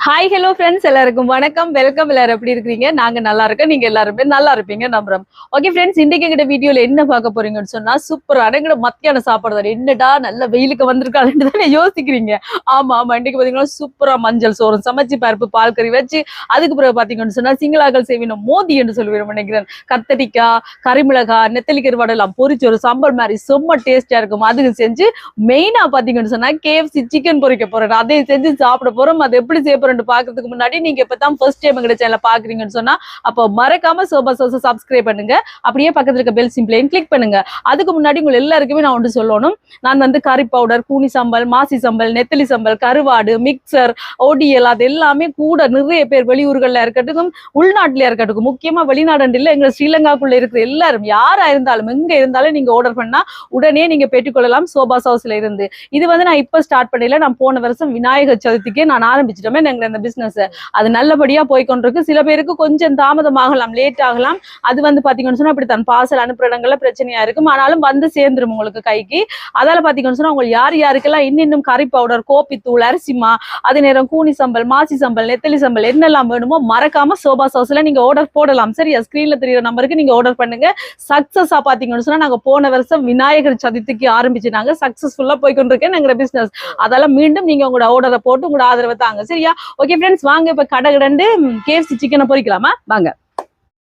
Hi hello friends, எல்லாருக்கும் வணக்கம். Welcome. எல்லாரும் எப்படி இருக்கீங்க? நாங்க நல்லா இருக்கோம். நீங்க எல்லாருமே நல்லா இருப்பீங்க நம்புறோம். ஓகே ஃப்ரெண்ட்ஸ், இன்னைக்கு எங்கிட்ட வீடியோல என்ன பார்க்க போறீங்கன்னு சொன்னா சூப்பரான எங்கட மத்தியான சாப்பாடு தான். என்னடா நல்ல வெயிலுக்கு வந்திருக்காங்கன்னு தானே யோசிக்கிறீங்க. ஆமா ஆமா, இன்னைக்கு பாத்தீங்கன்னா சூப்பரா மஞ்சள் சோறும் சமைச்சு பருப்பு பால் கறி வச்சு, அதுக்கு பிறகு பாத்தீங்கன்னு சொன்னா சிங்களாக்கள் செய்வின மோதி என்று சொல்லுவேன் நினைக்கிறேன். கத்தரிக்காய், கறிமிளகாய், நெத்தலி கருவாடு எல்லாம் பொரிச்சு ஒரு சம்பல் மாதிரி செம்ம டேஸ்டா இருக்கும். அதுக்கு செஞ்சு மெயினா பாத்தீங்கன்னு சொன்னா KFC சிக்கன் பொரிக்க போறேன். அதை செஞ்சு சாப்பிட போறோம். அது எப்படி செய்ய பாக்குறதுக்கு முன்னாடி நீங்க இப்பதான் ஃபர்ஸ்ட் டைம் எங்க சேனலை பாக்குறீங்கன்னு சொன்னா அப்போ மறக்காம சோபா சோச சப்ஸ்கிரைப் பண்ணுங்க. அப்படியே பக்கத்துல இருக்க பெல் சிம்பிளையும் கிளிக் பண்ணுங்க. அதுக்கு முன்னாடி உங்க எல்லாருக்குமே நான் ஒன்று சொல்லணும். நான் வந்து கறி பவுடர், கூனி சம்பல், மாசி சம்பல், நெத்தலி சம்பல், கருவாடு, மிக்சர், ODL அது எல்லாமே கூட நிறைய பேர் வெளியூர்கள்ல இருக்கட்டும், உள்நாட்டுல இருக்கட்டும், முக்கியமா வெளிநாடு இல்ல எங்க ஸ்ரீலங்காக்குள்ள இருக்கிற எல்லாரும் யாரா இருந்தாலும் எங்க இருந்தாலும் நீங்க ஆர்டர் பண்ணா உடனே நீங்க பெற்றுக்கொள்ளலாம் சோபா ஹவுஸ்ல இருந்து. இது வந்து நான் இப்ப ஸ்டார்ட் பண்ணல, நான் போன வருஷம் விநாயகர் சதுர்த்திக்கே நான் ஆரம்பிச்சிட்டோமே எங்க இந்த பிசினஸ். அது நல்லபடியா போய்கொண்டிருக்கு. சில பேருக்கு கொஞ்சம் தாமதமாகலாம், லேட் ஆகலாம். அது வந்து பாத்தீங்கன்னு சொன்னா அப்படி தன் பார்சல் அனுப்புற இடங்கள்ல பிரச்சனையா இருக்கும். ஆனாலும் வந்து சேர்ந்துரும் உங்களுக்கு கைக்கு. அதால பாத்தீங்கன்னு சொன்னா உங்களுக்கு யார் யாருக்கெல்லாம் இன்னும் கறி பவுடர், கோப்பி தூள், அரிசிமா, அதே நேரம் கூனி சம்பல், மாசி சம்பல், நெத்தலி சம்பல் என்னெல்லாம் வேணுமோ மறக்காம சோபா ஹவுஸ்ல நீங்க ஆர்டர் போடலாம். சரியா? ஸ்கிரீன்ல தெரியுற நம்பருக்கு நீங்க ஆர்டர் பண்ணுங்க. சக்சஸா பாத்தீங்கன்னு சொன்னா நாங்க போன வருஷம் விநாயகர் சதுர்த்திக்கு ஆரம்பிச்சு நாங்க சக்சஸ்ஃபுல்லா போய்கொண்டிருக்கேன் எங்க பிசினஸ். அதெல்லாம் மீண்டும் நீங்க உங்களோட ஆர்டரை போட்டு உங்களோட ஆதரவை தாங்க. சரியா? ஓகே ஃப்ரெண்ட்ஸ், வாங்க இப்ப கடை கடண்டு KFC சிக்கனை பொரிக்கலாமா? வாங்க.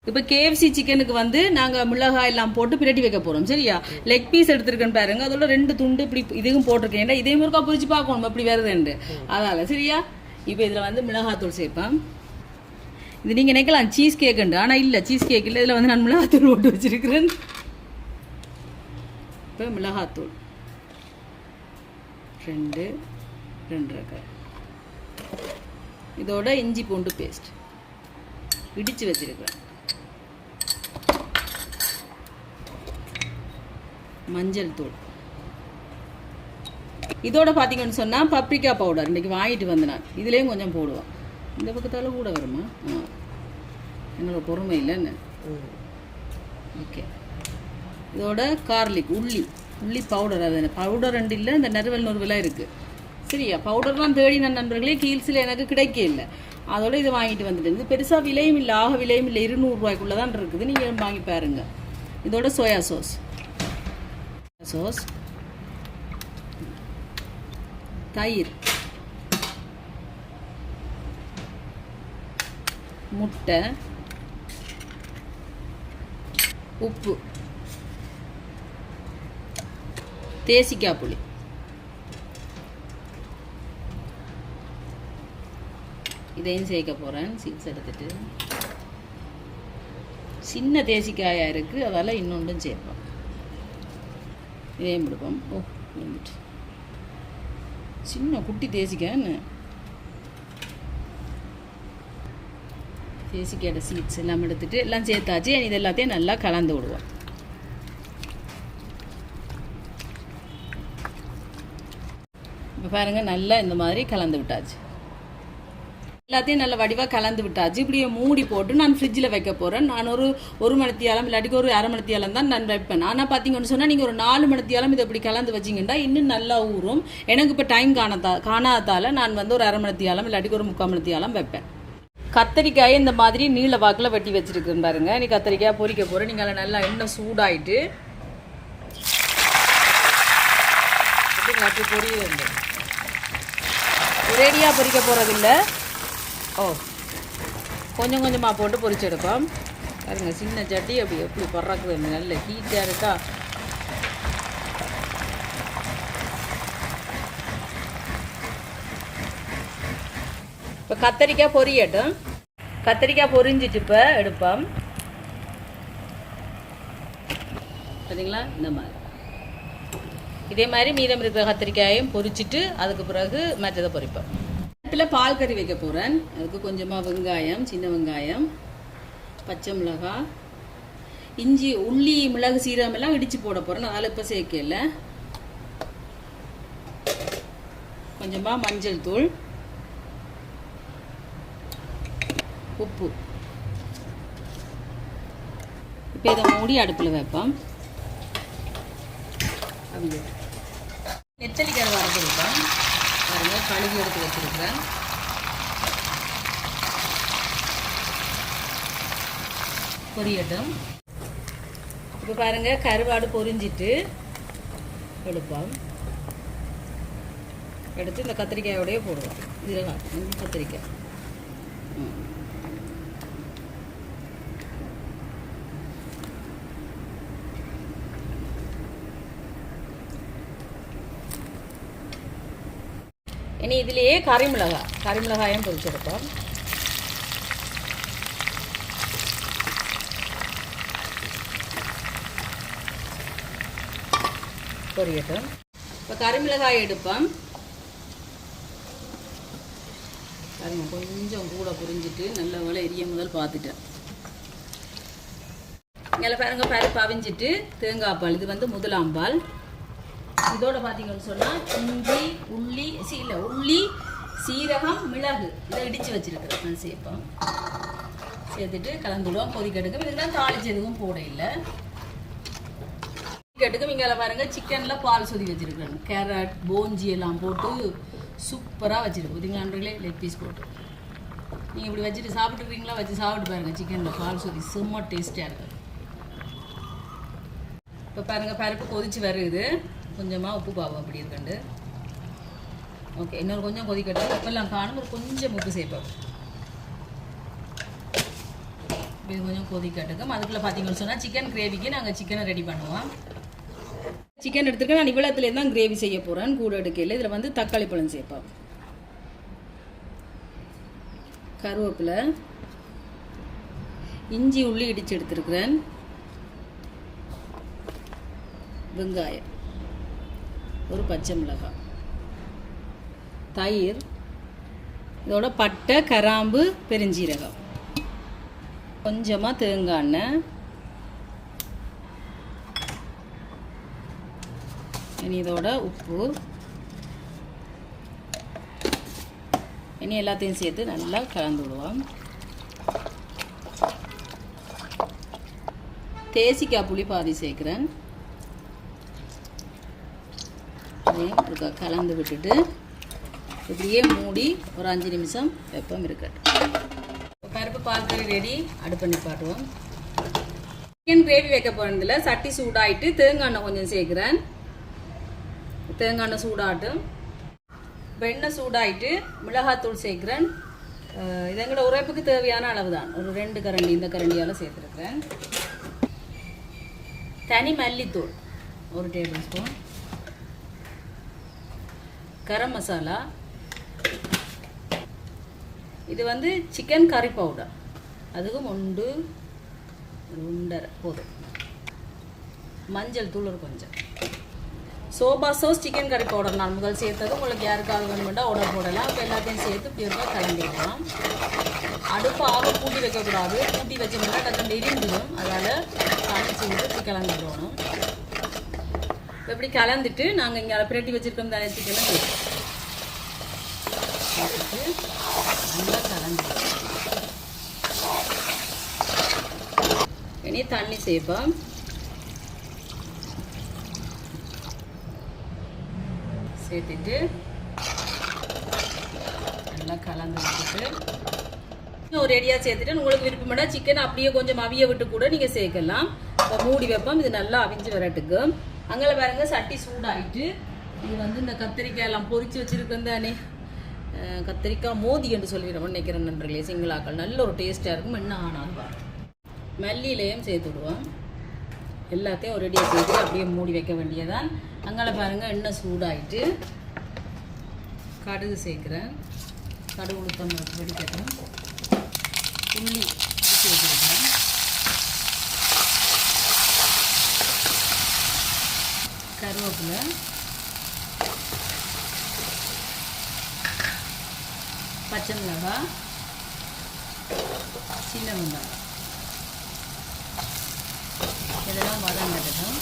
இப்ப KFC சிக்கனுக்கு வந்து நாங்க மிளகாய் எல்லாம் போட்டு பிரட்டி வைக்க போறோம். சரியா? லெக் பீஸ் எடுத்திருக்கேன்னு பாருங்க. அதோட 2 துண்டு இப்படி இதுவும் போட்டிருக்கேன். இதே முருக்கா பொரிச்சு பார்க்கணும் அப்படி வருதுண்டு. அதனால சரியா? இப்ப இதுல வந்து மிளகாத்தூள் சேர்ப்பேன். இது நீங்க நினைக்கலாம் சீஸ் கேக் உண்டு, ஆனா இல்ல, சீஸ் கேக் இல்ல. இதுல வந்து நான் மிளகாத்தூள் போட்டு வச்சிருக்கிறேன். இப்ப மிளகாத்தூள் 2 2 இதோட இஞ்சி பூண்டு பேஸ்ட் இடிச்சு வச்சிருக்கிறேன். மஞ்சள் தூள். இதோட பாத்தீங்கன்னு சொன்னா பப்ரிக்கா பவுடர் இன்னைக்கு வாங்கிட்டு வந்தேன். இதுலயும் கொஞ்சம் போடுவோம். இந்த பக்கத்தால கூட வருமா? என்னோட பொறுமை இல்லைன்னு. ஓகே. இதோட கார்லிக், உள்ளி பவுடர். அது பவுடர் 2 இல்லை, இந்த நறுவல் இருக்கு. சரியா? பவுடர்லாம் தேடி நான் நண்பர்களே ஹீல்ஸில் எனக்கு கிடைக்க இல்லை. அதோட இதை வாங்கிட்டு வந்துட்டு இது பெருசாக விலையும் இல்லை, ஆக விலையும் இல்லை, 200 ரூபாய்க்குள்ள தான் இருக்குது. நீங்கள் வாங்கி பாருங்க. இதோட சோயா சோஸ், தயிர், முட்டை, உப்பு, தேசிக்காய் புளி, இதையும் சேர்க்க போகிறேன். சீட்ஸ் எடுத்துட்டு சின்ன தேசிக்காயா இருக்குது, அதால் இன்னொன்றும் சேர்ப்போம். இதையும் கொடுப்போம். வந்துட்டு சின்ன குட்டி தேசிக்காய்ன்னு தேசிக்காயோட சீட்ஸ் எல்லாம் எடுத்துட்டு எல்லாம் சேர்த்தாச்சு. இது எல்லாத்தையும் நல்லா கலந்து விடுவோம். இப்போ பாருங்கள், நல்லா இந்த மாதிரி கலந்து விட்டாச்சு. எல்லாத்தையும் நல்ல வடிவாக கலந்து விட்டாச்சு. இப்படியே மூடி போட்டு நான் ஃப்ரிட்ஜில் வைக்க போகிறேன். நான் ஒரு மணித்தியாலம் இல்லாட்டிக்கு ஒரு அரை மணித்தியாலம் தான் நான் வைப்பேன். ஆனால் பார்த்தீங்கன்னு சொன்னால் நீங்கள் ஒரு 4 மணித்தியாலம் இதை இப்படி கலந்து வச்சிங்கன்னா இன்னும் நல்லா ஊறும். எனக்கு இப்போ டைம் காணாதால் நான் வந்து ஒரு அரை மணித்தியாலம் இல்லாட்டிக்கு ஒரு 3/4 மணித்தியாலம் வைப்பேன். கத்திரிக்காயை இந்த மாதிரி நீள வாக்கில் வெட்டி வச்சிருக்கேன் பாருங்க. நீ கத்திரிக்காய் பொரிக்க போகிறேன். நீங்கள் அதில் நல்லா எண்ணெய் சூடாயிட்டு பொரியுது. ஒரேடியாக பொரிக்க போகிறதில்ல. கொஞ்சம் கொஞ்சமாக போட்டு பொரிச்சு எடுப்போம். பாருங்க, சின்ன சட்டி அப்படி எப்படி பறக்குது, நல்ல ஹீட்டாக இருக்கா. இப்போ கத்திரிக்காய் பொரியட்டும். கத்திரிக்காய் பொரிஞ்சிட்டு இப்போ எடுப்போம். பார்த்தீங்களா? இந்த மாதிரி இதே மாதிரி மீதம் இருக்கிற கத்திரிக்காயையும் பொரிச்சிட்டு அதுக்கு பிறகு மற்றதை பொரிப்போம். பால் கறி வைக்க போகிறேன். அதுக்கு கொஞ்சமாக வெங்காயம், சின்ன வெங்காயம், பச்சை மிளகாய், இஞ்சி, உள்ளி, மிளகு, சீரகம் எல்லாம் இடித்து போட போகிறேன். அதனால் இப்போ சேர்க்கல. கொஞ்சமாக மஞ்சள் தூள், உப்பு. இப்போ இதை மூடி அடுப்பில் வைப்போம். நெத்தலி கருவாடு இருக்கேன் பாருங்க, கழுவி எடுத்து வச்சிருக்கிறேன். பொரியட்டும். இப்போ பாருங்க கருவாடு பொரிஞ்சிட்டு எடுப்போம். எடுத்து இந்த கத்திரிக்காயோடய போடுவோம். இதில் கத்திரிக்காய் இனி இதுலேயே கறிமிளகாயும் பொரிச்செடுப்போம். பொரியட்டும். இப்போ கறிமிளகாய் எடுப்போம். பாருங்க கொஞ்சம் கூட புரிஞ்சிட்டு நல்ல வேலை எரிய முதல் பார்த்துட்டேன். இங்கே பாருங்க பருப்பு அவிஞ்சிட்டு தேங்காய் பால், இது வந்து முதலாம் பால். இதோட பார்த்தீங்கன்னு சொன்னால் உள்ளி சீரகம் மிளகு இதை இடித்து வச்சுருக்கிறேன். நான் சேர்ப்போம். சேர்த்துட்டு கலந்துடுவோம். கொதிக்கட்டுக்கும் இதுதான் தாளிச்சு எதுவும் போட இல்லை. கொதிக்கட்டுக்கும் இங்கே பாருங்கள் சிக்கனில் பால் சொதி வச்சுருக்கிறேன். கேரட் போஞ்சி எல்லாம் போட்டு சூப்பராக வச்சுருக்கு. புதிங்கான்றங்களே லெக் பீஸ் போட்டு நீங்கள் இப்படி வச்சுட்டு சாப்பிட்டுருக்கீங்களா? வச்சு சாப்பிட்டு பாருங்கள். சிக்கனில் பால் சொதி செம்ம டேஸ்ட்டாக இருக்குது. இப்போ பாருங்கள் பருப்பு கொதிச்சு வருது. கொஞ்சமாக உப்பு பாவம் அப்படி இருக்கண்டு. ஓகே, இன்னொரு கொஞ்சம் கொதிக்கட்டும். உப்பெல்லாம் காணும். ஒரு கொஞ்சம் உப்பு சேர்ப்போம். இது கொஞ்சம் கொதிக்கட்டுக்கும். அதுக்குள்ளே பார்த்தீங்கன்னு சொன்னால் சிக்கன் கிரேவிக்கு நாங்கள் சிக்கனை ரெடி பண்ணுவோம். சிக்கன் எடுத்துருக்கேன். நான் இவ்வளோத்துலேருந்து தான் கிரேவி செய்ய போகிறேன். கூட எடுக்கையில் இதில் வந்து தக்காளி பழம் சேர்ப்போம். கருவேப்பிலை, இஞ்சி உள்ளி இடித்து எடுத்துருக்கிறேன். வெங்காயம், ஒரு பச்சை மிளகாய், தயிர், இதோட பட்டை கிராம்பு பெருஞ்சீரகம், கொஞ்சமாக தேங்காய் எண்ணெய், இனி இதோட உப்பு, இனி எல்லாத்தையும் சேர்த்து நல்லா கலந்து விடுவோம். தேசிக்காய் புளி பாதி சேர்க்குறேன். அதையும் கலந்து விட்டுட்டு இப்படியே மூடி ஒரு 5 நிமிஷம் வெப்பம் இருக்கட்டும். பருப்பு பால் கறி ரெடி. அடுப்பு நிப்பாட்டுவோம். சிக்கன் கிரேவி வைக்க போகிறதில்ல. சட்டி சூடாயிட்டு தேங்காய் எண்ணெய் கொஞ்சம் சேர்க்குறேன். தேங்காய் எண்ணெய் சூடாட்டும். எண்ணெய் சூடாயிட்டு மிளகாத்தூள் சேர்க்குறேன். இது எங்களோட உரைப்புக்கு தேவையான அளவு தான். ஒரு 2 கரண்டி இந்த கரண்டியால் சேர்த்துருக்குறேன். தனி மல்லித்தூள் 1 டேபிள் ஸ்பூன். கரம் மசாலா, இது வந்து சிக்கன் கறி பவுடர், அதுவும் 1 போதும். மஞ்சள் தூள் ஒரு கொஞ்சம். சோபா சாஸ் சிக்கன் கறி பவுடர் நான் முதல் சேர்த்தது. உங்களுக்கு யாருக்காவது வேணுமெண்டா ஆர்டர் போடலாம். இப்போ எல்லாத்தையும் சேர்த்து பியூராக கலந்துக்கலாம். அடுப்பு ஆக பூட்டி வைக்கக்கூடாது. பூட்டி வச்சோம்னா டக்குன்னு எரிஞ்சிடும். அதனால் காய்ச்சி விட்டு கலந்துடணும். இப்படி கலந்துட்டு நாங்கள் இங்கே பிரட்டி வச்சுருக்கோம் தானே சிக்கனை சேர்த்துட்டு நல்லா கலந்துடும். இனி தண்ணி சேர்ப்போம். சேர்த்துட்டு நல்லா கலந்து விட்டுட்டு ஒரு ரெடியாக சேர்த்துட்டு உங்களுக்கு விருப்பப்பட்டா சிக்கன் அப்படியே கொஞ்சம் அவிய விட்டு கூட நீங்கள் சேர்க்கலாம். இப்போ மூடி வைப்போம். இது நல்லா அவிஞ்சு வரட்டுக்கு. அங்கே பாருங்க சட்டி சூடாயிட்டு இது வந்து இந்த கத்திரிக்காய் எல்லாம் பொரிச்சு வச்சிருக்கேன் தானே. கத்திரிக்காய் மோதி என்று சொல்லிடுறோம் நினைக்கிறேன் நண்பர்களே. சிங்களாக்கள் நல்ல ஒரு டேஸ்ட்டாக இருக்கும். என்ன ஆனாலும் பாருங்க. மல்லியிலையும் சேர்த்து விடுவோம். எல்லாத்தையும் ஒரு ரெடியாக சேர்த்து அப்படியே மூடி வைக்க வேண்டியதான். அங்கே பாருங்க எண்ணெய் சூடாயிட்டு கடுகு சேர்க்குறேன். கடுகு உளுத்தம் வெடிக்கட்டும். உள்ளி சேர்த்துருக்கேன். கருவேப்பிலை, பச்சை மிளகாய், சின்ன வெங்காயம் இதெல்லாம் வதங்கட்டும்.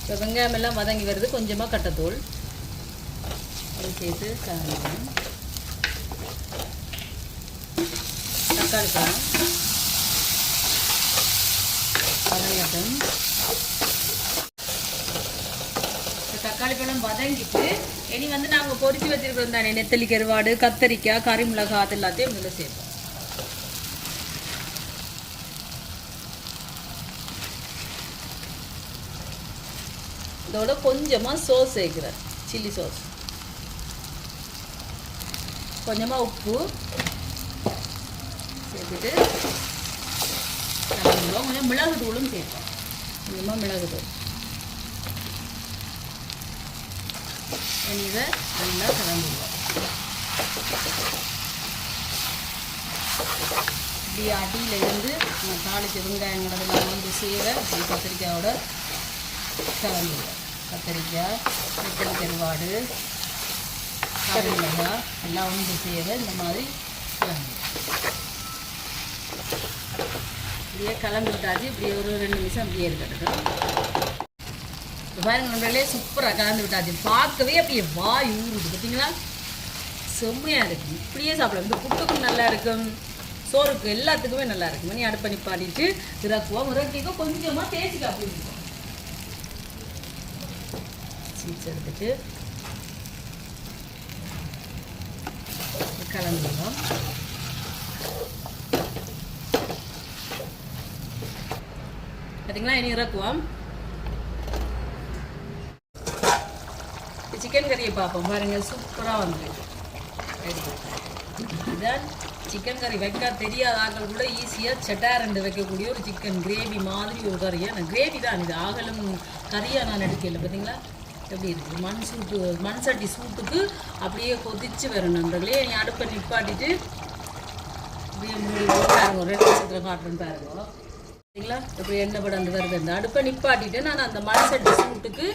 இப்போ வெங்காயம் எல்லாம் வதங்கி வருது. கொஞ்சமாக கட்டத்தூள் அது சேர்த்து கலந்துக்கணும். தக்காளி பழம் வதங்கட்டும். தக்காளி பழம் வதங்கிட்டு இனி வந்து நாங்கள் பொரிச்சு வச்சிருக்கோம் தானே நெத்தலி கருவாடு, கத்தரிக்காய், கறி மிளகாய் அது எல்லாத்தையும் இதில் சேர்ப்போம். இதோட கொஞ்சமாக சோஸ் சேர்க்குறேன், சில்லி சோஸ், கொஞ்சமாக உப்பு சேர்த்துட்டு கொஞ்சம் மிளகு தூளும் சேர்ப்போம், கொஞ்சமாக மிளகு தூள். இதை நல்லா கலந்துடுவோம். இப்படி அடியில் இருந்து தாளிச்ச வெங்காயங்களெல்லாம் வந்து சேர கத்திரிக்காயோட கலந்துடுவோம். கத்திரிக்காய், வெத்தலை கருவாடு, கறி மிளகாய் எல்லாம் வந்து சேர இந்த மாதிரி கலந்துடுவோம். இப்படியே கலந்து விட்டாச்சு. இப்படியே ஒரு 2 நிமிஷம் அப்படியே இருக்கட்டும். பாருங்க நண்பர்களே, சூப்பராக கலந்து விட்டாச்சு. பார்க்கவே அப்படியே வாய் ஊறுது, பார்த்தீங்களா? செம்மையாக இருக்கும். இப்படியே சாப்பிடலாம். இந்த புட்டுக்கும் நல்லா இருக்கும், சோறுக்கு எல்லாத்துக்குமே நல்லா இருக்கும். மணி அடுப்பை நிப்பாட்டிட்டு இறக்குவோம். இறக்கிக்கோ கொஞ்சமாக தேய்ச்சிக்கா அப்படி இருக்கும். சீச்சு எடுத்துட்டு கலந்துடுவோம். பார்த்தீங்களா? இனி இறக்குவோம். சிக்கன் கறியை பார்ப்போம். பாருங்கள், சூப்பராக வந்துருக்கு. இதுதான் சிக்கன் கறி. வைக்க தெரியாத ஆக்கள் கூட ஈஸியாக செட்டாரண்டு வைக்கக்கூடிய ஒரு சிக்கன் கிரேவி மாதிரி ஒரு கறியாக. நான் கிரேவி தான் இது, ஆகலும் கறியாக நான் எடுக்கல. பார்த்தீங்களா எப்படி இருக்குது? மண் சட்டி சூட்டுக்கு அப்படியே கொதிச்சு வரணும். நண்பர்களே, நீ அடுப்பை நிப்பாட்டிட்டு அப்படியே பாருங்க, 2 நிமிஷத்தில் காட்டுறேன்னு பாருங்க. பார்த்தீங்களா எப்படி எண்ணெய் படம் வருது? அந்த அடுப்பை நிப்பாட்டிட்டு நான் அந்த மண் சட்டி சூட்டுக்கு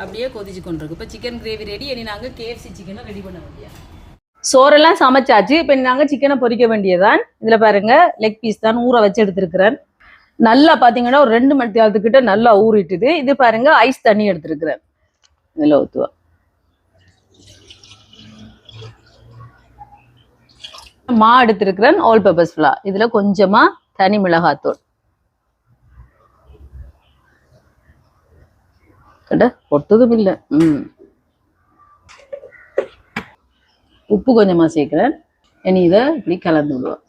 அப்படியே கொதிச்சு கொண்டிருக்கு. இப்போ சிக்கன் கிரேவி ரெடி. இனி நாங்கள் KFC சிக்கனை ரெடி பண்ண வேண்டியது. சோறெல்லாம் சமைச்சாச்சு. இப்போ நாங்கள் சிக்கனை பொரிக்க வேண்டியதான். இதில் பாருங்க, லெக் பீஸ் தான் ஊற வச்சு எடுத்துருக்கிறேன். நல்லா பார்த்தீங்கன்னா ஒரு 2 மணி நேரத்துக்கிட்ட நல்லா ஊறிட்டுது. இது பாருங்க, ஐஸ் தண்ணி எடுத்துருக்கிறேன். இதில் ஊற்றுவேன். மா எடுத்துருக்கிறேன், ஆல் பர்பஸ் ஃப்ளார். இதில் கொஞ்சமாக தனி மிளகாத்தூள் பொட்டதும் இல்லை. உப்பு கொஞ்சமா சேர்க்கிறேன். இனி இதை இப்படி கலந்து விடுவோம்.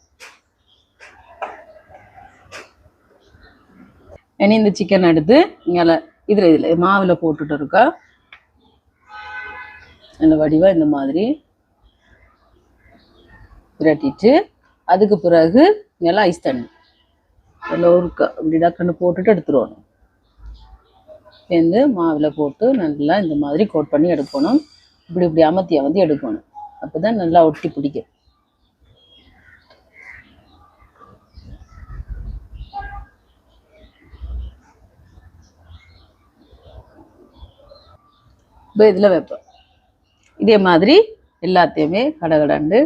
இனி இந்த சிக்கன் எடுத்து இங்கே இதுல மாவுல போட்டுட்டு இருக்கா. இந்த வடிவா இந்த மாதிரி விரட்டிட்டு அதுக்கு பிறகு இங்கே ஐஸ் தண்ணி இதில் ஒரு இப்படி டக்குன்னு போட்டுட்டு எடுத்துருவோம். சேர்ந்து மாவில் போட்டு நல்லா இந்த மாதிரி கோட் பண்ணி எடுக்கணும். இப்படி அமர்த்தி எடுக்கணும். அப்போ தான் நல்லா ஒட்டி பிடிக்கும். இப்போ இதில் வைப்போம். இதே மாதிரி எல்லாத்தையுமே கடகடண்டு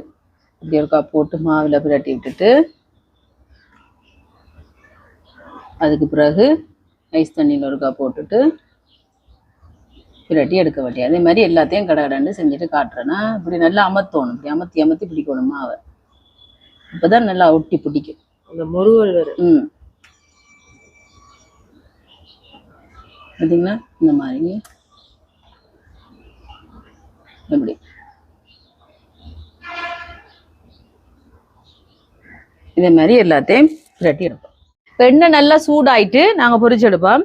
இப்படி ஒருக்கா போட்டு மாவில் பிரட்டி விட்டுட்டு அதுக்கு பிறகு ஐஸ் தண்ணியில் ஒருக்கா போட்டுட்டு பிரட்டி எடுக்க வேண்டிய. அதே மாதிரி எல்லாத்தையும் கடகடண்டு செஞ்சுட்டு காட்டுறேன்னா இப்படி நல்லா அமர்த்தணும். இப்படி அமர்த்தி பிடிக்கணும் மாவை. அப்போதான் நல்லா ஒட்டி பிடிக்கும். அந்த முருகல் வரும். பார்த்தீங்களா? இந்த மாதிரி இப்படி இதே மாதிரி எல்லாத்தையும் பிரட்டி எடுப்போம். எண்ணெய் நல்லா சூடாயிட்டு நாங்க பொரிச்சு எடுப்போம்.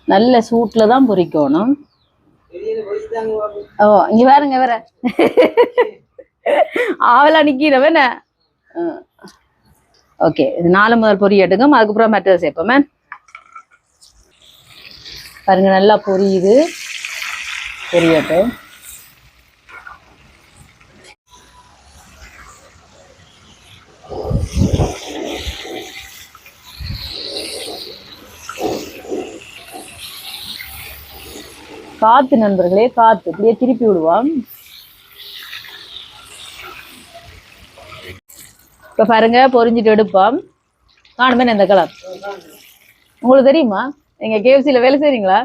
நல்ல சூட்ல தான் பொரிக்கணும். ஓ, இங்க வேற ஆவலா நிக்கிறவன். ஓகே, இது 4 முதல் பொரியட்டுங்க. அதுக்கப்புறம் மெட்டதை சேர்ப்போமே. பாருங்க, நல்லா பொரியுது. பொரியட்டும். காத்து நண்பர்களே, காத்து இப்படியே திருப்பி விடுவோம். இப்ப பாருங்க, பொரிஞ்சிட்டு எடுப்போம். காணுமே இந்த கலர் உங்களுக்கு தெரியுமா? எங்க KFCல வேலை செய்றீங்களா?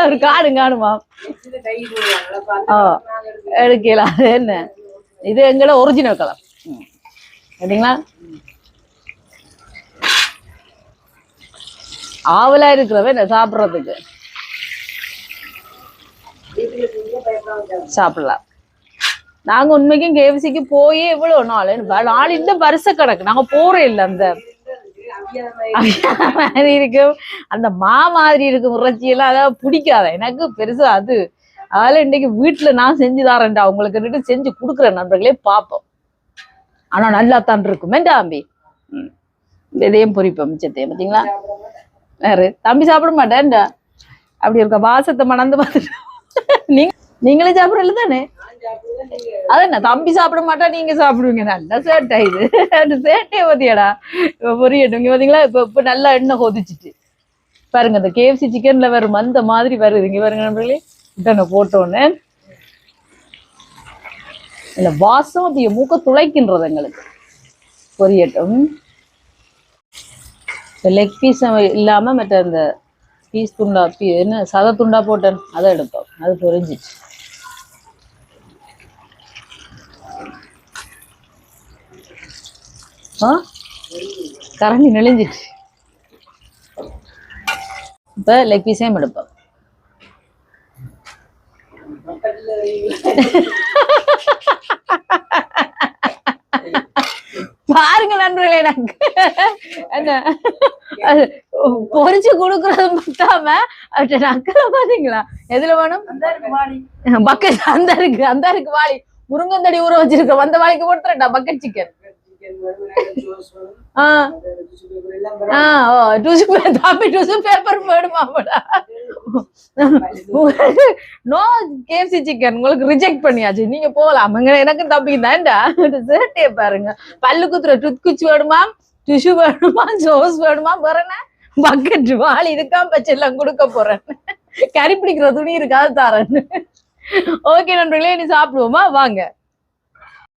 ஒரு காடு காணுமா? எடுக்கலாம். அது என்ன, இது எங்களோட ஒரிஜினல் கலர். சரிங்களா? ஆவலா இருக்கிறவ என்ன சாப்பிட்றதுக்கு சாப்பிடலாம். நாங்க உண்மைக்கும் KFCக்கு போயே எவ்வளவு நாள் இந்த வருஷ கணக்கு நாங்க போறே இல்லை. அந்த மாதிரி இருக்கும், அந்த மா மாதிரி இருக்கும் இறைச்சி எல்லாம். அதாவது பிடிக்காத எனக்கு பெருசா அது. அதனால இன்னைக்கு வீட்டுல நான் செஞ்சு தரேன்டா உங்களுக்கு செஞ்சு கொடுக்குறேன் நண்பர்களே, பார்ப்போம். ஆனா நல்லா தான் இருக்கும் அம்பி. இதையும் பொரிப்போம் மிச்சத்தையும். பார்த்தீங்களா வேறு தம்பி சாப்பிட மாட்டேன்டா, அப்படி இருக்க வாசத்தை மணந்து பார்த்துட்டு நீங்களே சாப்பிடல தானே? அதான் தம்பி சாப்பிட மாட்டா, நீங்க சாப்பிடுவீங்க. நல்லா சேட்டை இது, சேட்டையை பத்தியாடா பொரியட்டும். இங்க பாத்தீங்களா இப்ப நல்லா எண்ணெய் கொதிச்சுட்டு பாருங்க. இந்த KFC சிக்கன்ல வரும் அந்த மாதிரி வருது. இங்க பாருங்க நண்பர்களே, இட்டனை போட்டோன்னு இல்ல வாசம் அப்படியே மூக்க துளைக்கின்றது எங்களுக்கு. பொரியட்டும். லெக் பீஸ் இல்லாம மற்ற அந்த பீஸ் துண்டா என்ன சத துண்டா போட்டேன், அதை எடுப்போம். அது பொரிஞ்சிச்சு. கரண்டி நெளிஞ்சிச்சு. இப்ப லெக் பீஸையும் எடுப்போம். பாருங்க நண்பர்களே, எனக்கு என்ன பொறிச்சு கொடுக்கறது மட்டாம நக்கல பாத்தீங்களா? எதுல வேணும்? பக்கெட் அந்த இருக்கு வாளி. முருங்கந்தடி ஊற வச்சிருக்க அந்த வாளிக்கு கொடுத்துறேன்டா bucket chicken. No KFC chicken உங்களுக்கு ரிஜெக்ட் பண்ணியாச்சு, நீங்க போகலாம். எனக்கு தம்பி தான்டா. சேட்டையை பாருங்க. பல்லு குத்துற டூத் குச்சி வேணுமா, டிஷ்யூ வேணுமா, ஜோஸ் வேணுமா, வேறன பக்கெட் வாளி இதுக்காம் பச்சை எல்லாம் கொடுக்க போறேன். கறி பிடிக்கிற துணி இருக்காது தாரேன்னு. ஓகே நண்பர்களே, நீ சாப்பிடுவோமா வாங்க.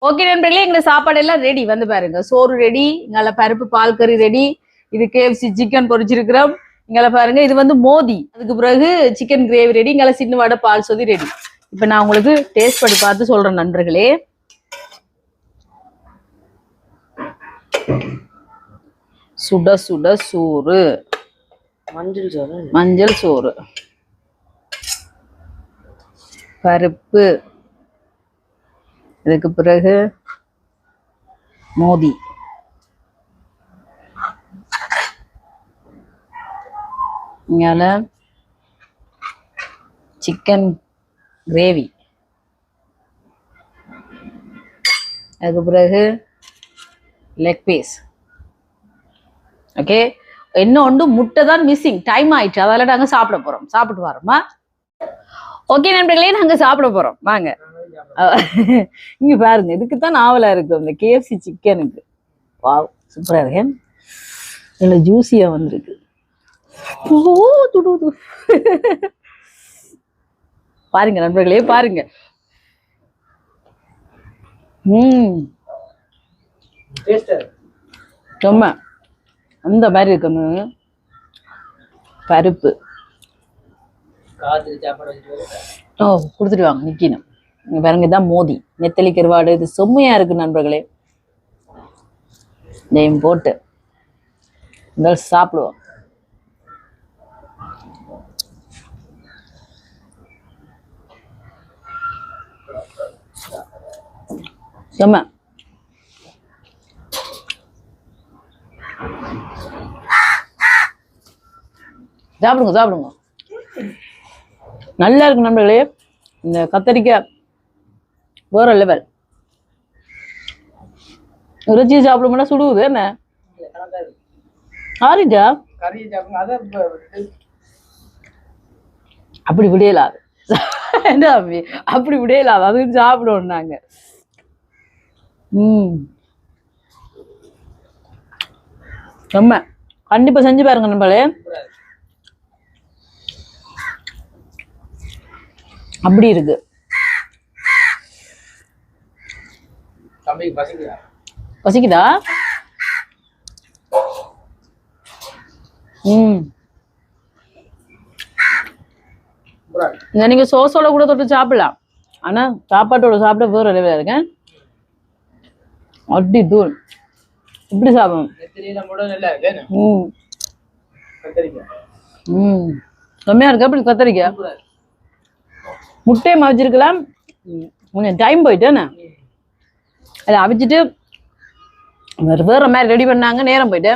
ஓகே நண்பர்களே, எங்க சாப்பாடு எல்லாம் ரெடி. வந்து பாருங்க, சோறு ரெடி, இங்கால பருப்பு பால் கறி ரெடி, இது KFC சிக்கன் பொரிச்சிருக்கிறோம். இங்கால பாருங்க, இது வந்து மோதி. அதுக்கு பிறகு சிக்கன் கிரேவி ரெடி, இங்கால சின்ன வடை பால் சொதி ரெடி. இப்ப நான் உங்களுக்கு டேஸ்ட் பண்ணி பார்த்து சொல்றேன் நண்பர்களே. சுட சுட சோறு, மஞ்சள் சோறு, பருப்பு, இதுக்கு பிறகு மோதி, இங்கால சிக்கன் கிரேவி, அதுக்கு பிறகு லெக் பீஸ். ஓகே, இன்னும் ஒன்று முட்டை தான் மிஸ்ஸிங், டைம் ஆயிடுச்சு. அதால நாங்க சாப்பிட போறோம். சாப்பிட்டு வரோமா? ஓகே நண்பர்களே, நாங்க சாப்பிட போறோம் வாங்க. இங்க பாருங்க, இதுக்குத்தான் ஆவலா இருக்கு இந்த KFC சிக்கனுக்கு. வாவ், சூப்பரா இருக்கு. நல்ல ஜூசியா வந்திருக்கு. பாருங்க நண்பர்களே, பாருங்க. ரொம்ப அந்த மாதிரி இருக்கு. பருப்பு கொடுத்துட்டு வாங்க நிக்கணும். இங்க பாருங்க, இதான் மோதி, நெத்தலி கருவாடு. இது செம்மையா இருக்கு நண்பர்களே. இதையும் போட்டு சாப்பிடுவோம். செம்ம. சாப்பிடுங்க சாப்பிடுங்க, நல்லா இருக்கு நண்பர்களே. இந்த கத்தரிக்காய் வேற லெவல். இறைச்சி சாப்பிடும்போது சுடுவது என்ன ஆரிட்டா அப்படி விடையலாது. அப்படி விடையலாது, அது சாப்பிடுவோம் நாங்க. ரொம்ப கண்டிப்பா செஞ்சு பாருங்க நண்பர்களே. அப்படி இருக்கு. பசிக்குதா? நீங்க சோசோட கூட தொட்டு சாப்பிடலாம். ஆனா சாப்பாட்டோட சாப்பிட வேற லெவலா இருக்கேன். அடி தூள் இப்படி சாப்பிடும். செம்மையா இருக்கு. அப்படி கத்தரிக்காய் முட்டையை அவிச்சிருக்கலாம். கொஞ்சம் டைம் போயிட்டேன்னு அதை அவிச்சிட்டு வேற மாதிரி ரெடி பண்ணாங்க, நேரம் போயிட்டு.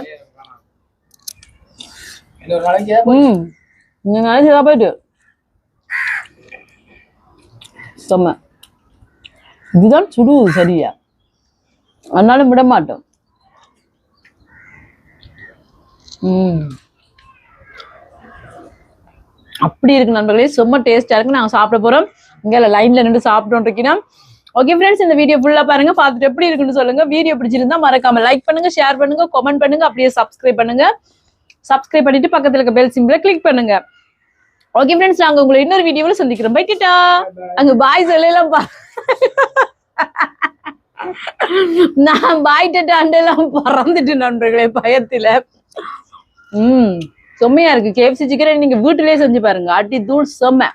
இந்த நாளைக்கு சாப்பாடு செம்ம. இதுதான் சுடுவது சரியா, அதனால விட மாட்டோம். அப்படி இருக்கு நண்பர்களே, செம்ம டேஸ்டா இருக்கு. நாங்க சாப்பிட போறோம். இங்க லைன்ல நின்று சாப்பிட்டோம் இருக்கீங்கன்னா. ஓகே ஃப்ரெண்ட்ஸ், இந்த வீடியோ ஃபுல்லா பாருங்க, பார்த்துட்டு எப்படி இருக்குன்னு சொல்லுங்க. வீடியோ பிடிச்சிருந்தா மறக்காம லைக் பண்ணுங்க, ஷேர் பண்ணுங்க, கமெண்ட் பண்ணுங்க, அப்படியே சப்ஸ்கிரைப் பண்ணுங்க. சப்ஸ்கிரைப் பண்ணிட்டு பக்கத்துல இருக்க பெல் சிம்பிளை கிளிக் பண்ணுங்க. ஓகே ஃப்ரெண்ட்ஸ், நாங்க உங்களை இன்னொரு வீடியோவில் சந்திக்கிறோம். பை கிட்டா. அங்க பாய் சொல்லலாம் நான் பாய் டட்டாண்டெல்லாம் பறந்துட்டு நண்பர்களே பயத்துல. செம்மையா இருக்கு. KFC சிக்கன் நீங்க வீட்டிலேயே செஞ்சு பாருங்க, அடி தூள் செம்ம.